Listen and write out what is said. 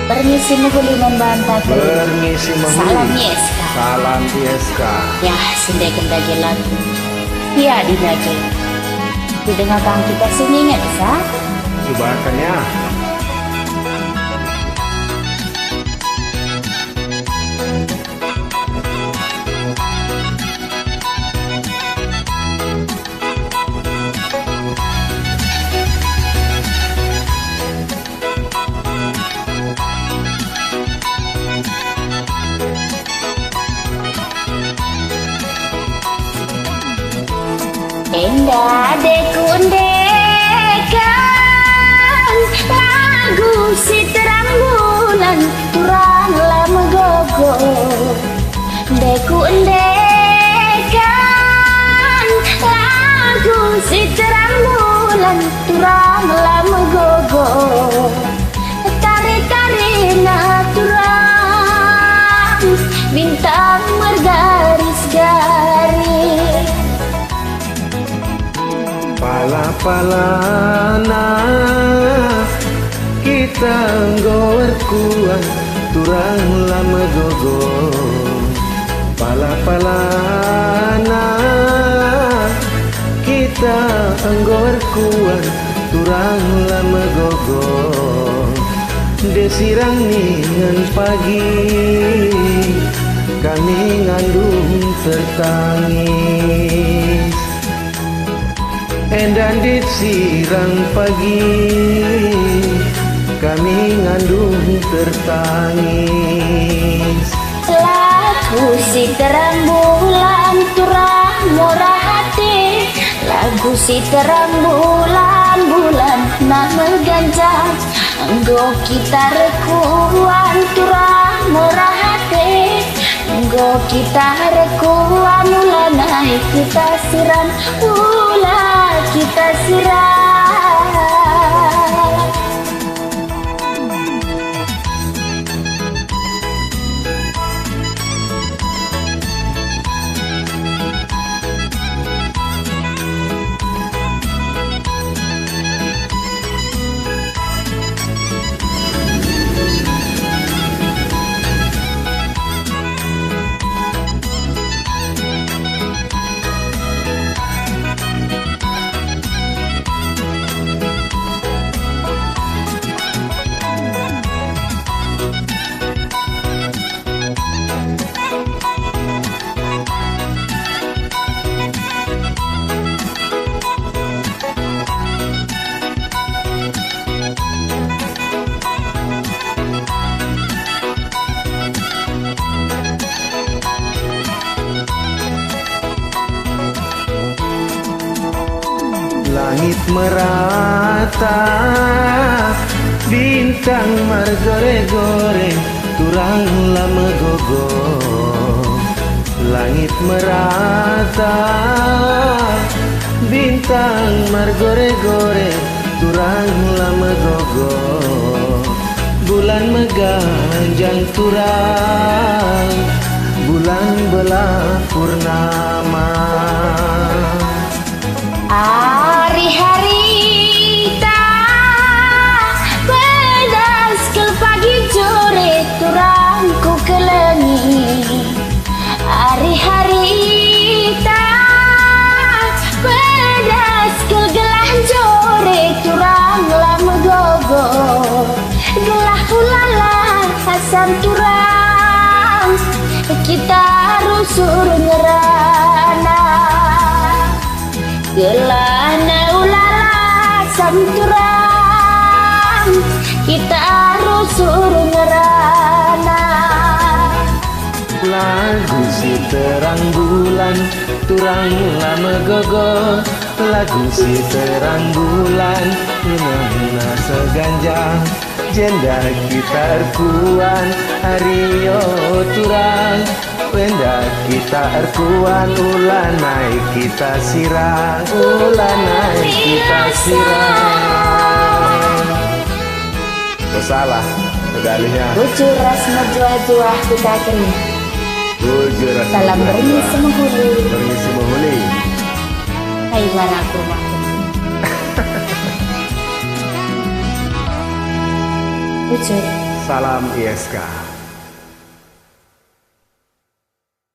Permisi menghuli membantah. Permisi menghuli. Salam Yeska. Salam Yeska. Ya sindai kendagi lagu. Ya dinagi. Didengar kang kita sini nggak bisa? Cobakannya. Endah dekundekan lagu si terang bulan turang lama gogo dekundekan lagu si terang bulan turang lama gogo tari-tari naturang bintang bergaris-garis Pala-palana kita nggower kuat turang lama gogo. Pala-palana kita nggower kuat turang lama gogo. Desirang ningan pagi kami ngandung tertangis. Endan disirang pagi kami ngandung tertangis. Lagu si terang bulan turang murah hati. Lagu si terang bulan bulan nak berganjang. Enggo kita rekuan turang murah hati. Enggo kita rekuan ulah naik kita siram ulah kita siram. Langit merata, bintang margore-gore, turang lama gogo. Langit merata, bintang margore-gore, turang lama gogo. Bulan meganjang turang, bulan belah purnama. Hari-hari tak pedas ke pagi jore turangku kelengi. Hari-hari tak pedas ke gelah jore turang lama gogo. Gelah ulala asam turang kita rusur ngerana. Gelana ulala samturang kita harus suruh ngerana. Lagu si terang bulan turang lama gogo. Lagu si terang bulan hina seganjang. Jenda kita erkuan Ario turang. Wenda kita erkuan ulah naik kita sirang. Ulah naik kita sirang. Oh, salah kedalinya. Bujur ras menjual-jual kita kini. Bujur ras Salam bermisi menghuli. Bermisi menghuli. Hai baraku mah. Bujur. Salam ISK.